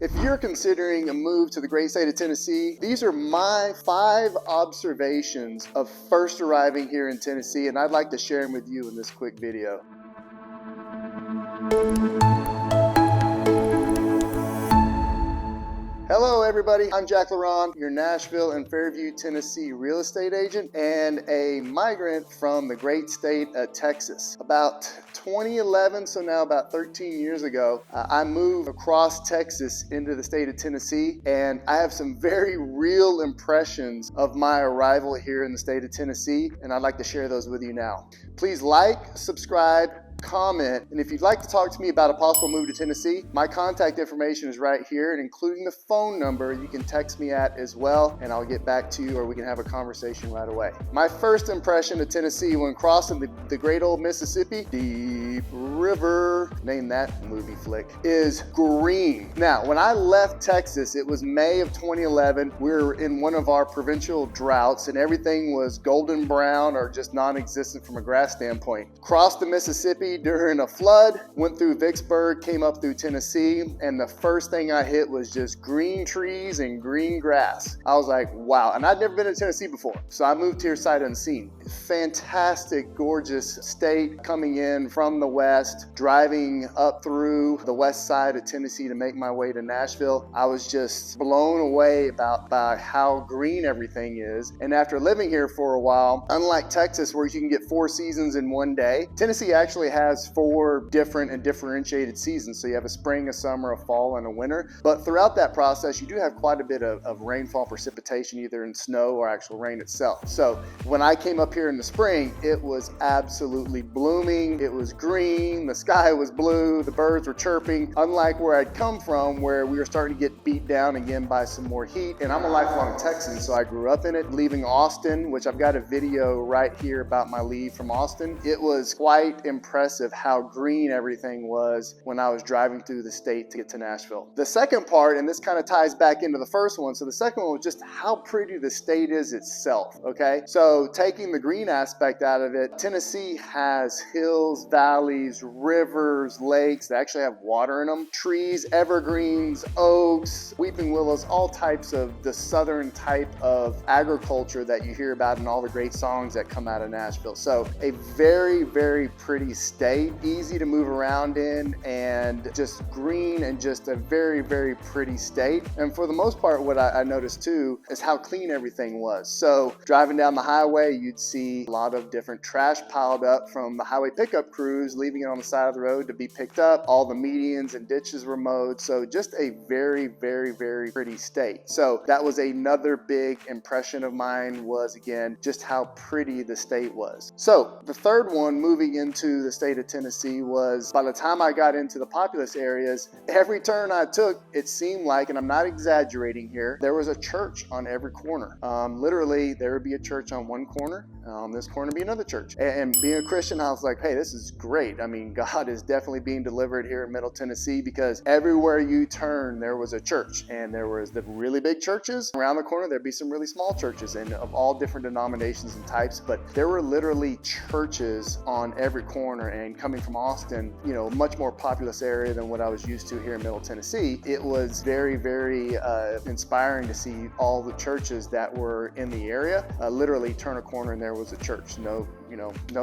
If you're considering a move to the great state of Tennessee, these are my 5 observations of first arriving here in Tennessee, and I'd like to share them with you in this quick video. Hello everybody, I'm Jack Lerond, your Nashville and Fairview, Tennessee real estate agent and a migrant from the great state of Texas. About 2011, so now about 13 years ago, I moved across Texas into the state of Tennessee, and I have some very real impressions of my arrival here in the state of Tennessee, and I'd like to share those with you now. Please like, subscribe, comment, and if you'd like to talk to me about a possible move to Tennessee, my contact information is right here, and including the phone number you can text me at as well, and I'll get back to you or we can have a conversation right away. My first impression of Tennessee when crossing the great old Mississippi, Deep River, name that movie flick, is green. Now, when I left Texas, it was May of 2011. We were in one of our provincial droughts and everything was golden brown or just non-existent from a grass standpoint. Crossed the Mississippi during a flood, went through Vicksburg, came up through Tennessee, and the first thing I hit was just green trees and green grass. I was like, wow. And I'd never been to Tennessee before, so I moved here sight unseen. Fantastic, gorgeous state, coming in from the west, driving up through the west side of Tennessee to make my way to Nashville. I was just blown away by how green everything is. And after living here for a while, unlike Texas where you can get 4 seasons in one day, Tennessee actually has 4 different and differentiated seasons. So you have a spring, a summer, a fall, and a winter. But throughout that process, you do have quite a bit of rainfall, precipitation, either in snow or actual rain itself. So when I came up here in the spring, it was absolutely blooming. It was green, the sky was blue, the birds were chirping, unlike where I'd come from, where we were starting to get beat down again by some more heat. And I'm a lifelong Texan, so I grew up in it. Leaving Austin, which I've got a video right here about my leave from Austin, it was quite impressive how green everything was when I was driving through the state to get to Nashville. The second part, and this kind of ties back into the first one, so the second one was just how pretty the state is itself, okay? So taking the green aspect out of it, Tennessee has hills, valleys, rivers, lakes that actually have water in them, trees, evergreens, oaks, weeping willows, all types of the southern type of agriculture that you hear about in all the great songs that come out of Nashville. So a very, very pretty state, easy to move around in, and just green and just a very, very pretty state. And for the most part, what I noticed too is how clean everything was. So driving down the highway, you'd see a lot of different trash piled up from the highway pickup crews, leaving it on the side of the road to be picked up. All the medians and ditches were mowed. So just a very, very, very pretty state. So that was another big impression of mine, was again, just how pretty the state was. So the third one, moving into the state of Tennessee, was by the time I got into the populous areas, every turn I took, it seemed like, and I'm not exaggerating here, there was a church on every corner. Literally, there would be a church on one corner, on this corner be another church. And being a Christian, I was like, hey, this is great. I mean, God is definitely being delivered here in Middle Tennessee, because everywhere you turn, there was a church. And there was the really big churches. Around the corner, there'd be some really small churches, and of all different denominations and types, but there were literally churches on every corner. And coming from Austin, you know, much more populous area than what I was used to here in Middle Tennessee, it was very, very inspiring to see all the churches that were in the area. Literally turn a corner and there was a church. No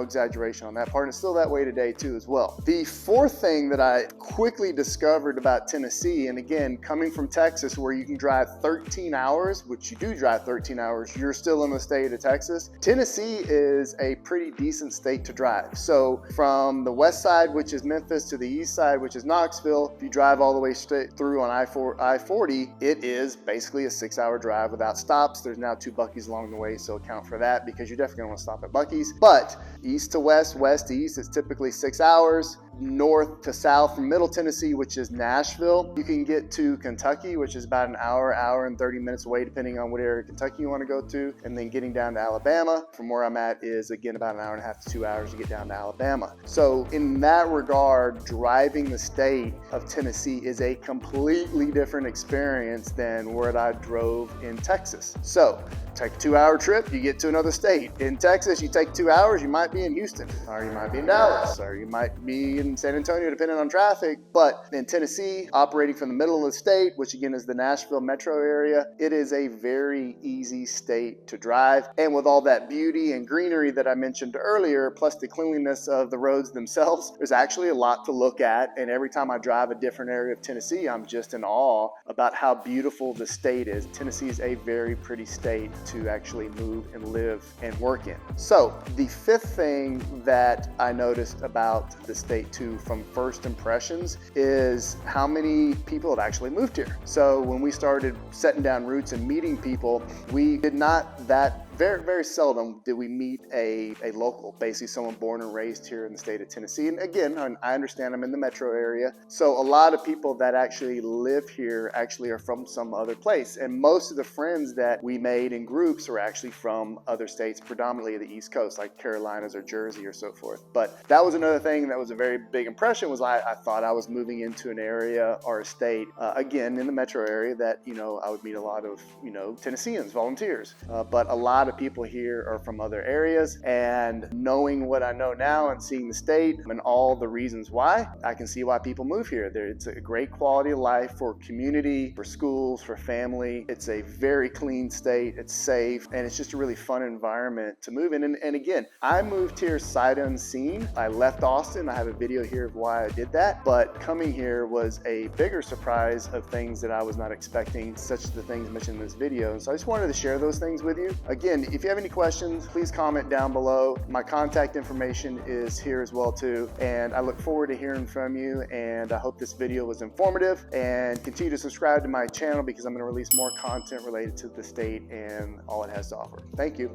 exaggeration on that part. And it's still that way today too as well. The fourth thing that I quickly discovered about Tennessee, and again, coming from Texas where you can drive 13 hours, which you do drive 13 hours, you're still in the state of Texas. Tennessee is a pretty decent state to drive. So from the west side, which is Memphis, to the east side, which is Knoxville, if you drive all the way straight through on I-40, it is basically a 6-hour drive without stops. There's now 2 Buc-ee's along the way, so account for that, because you're definitely gonna want to stop at Buc-ee's. But east to west, west to east, it's typically 6 hours. North to south from Middle Tennessee, which is Nashville, you can get to Kentucky, which is about an hour and 30 minutes away, depending on what area of Kentucky you want to go to. And then getting down to Alabama, from where I'm at, is again about an hour and a half to 2 hours to get down to Alabama. So in that regard, driving the state of Tennessee is a completely different experience than where I drove in Texas. So take a 2-hour trip, you get to another state. In Texas, you take 2 hours, you might be in Houston, or you might be in Dallas, or you might be in in San Antonio, depending on traffic. But in Tennessee, operating from the middle of the state, which again is the Nashville metro area, it is a very easy state to drive. And with all that beauty and greenery that I mentioned earlier, plus the cleanliness of the roads themselves, there's actually a lot to look at. And every time I drive a different area of Tennessee, I'm just in awe about how beautiful the state is. Tennessee is a very pretty state to actually move and live and work in. So the fifth thing that I noticed about the state too from first impressions is how many people have actually moved here. So when we started setting down roots and meeting people, we did not very seldom did we meet a local, basically someone born and raised here in the state of Tennessee. And again, I understand I'm in the metro area. So a lot of people that actually live here actually are from some other place. And most of the friends that we made in groups are actually from other states, predominantly the East Coast, like Carolinas or Jersey or so forth. But that was another thing that was a very big impression, was I thought I was moving into an area or a state, again, in the metro area that, I would meet a lot of, Tennesseans, volunteers. But a lot of people here are from other areas, and knowing what I know now and seeing the state and all the reasons why, I can see why people move here. It's a great quality of life for community, for schools, for family. It's a very clean state, it's safe, and it's just a really fun environment to move in. And again, I moved here sight unseen. I left Austin. I have a video here of why I did that, but coming here was a bigger surprise of things that I was not expecting, such as the things mentioned in this video. And so I just wanted to share those things with you. Again, if you have any questions, please comment down below. My contact information is here as well too. And I look forward to hearing from you. And I hope this video was informative, and continue to subscribe to my channel because I'm going to release more content related to the state and all it has to offer. Thank you.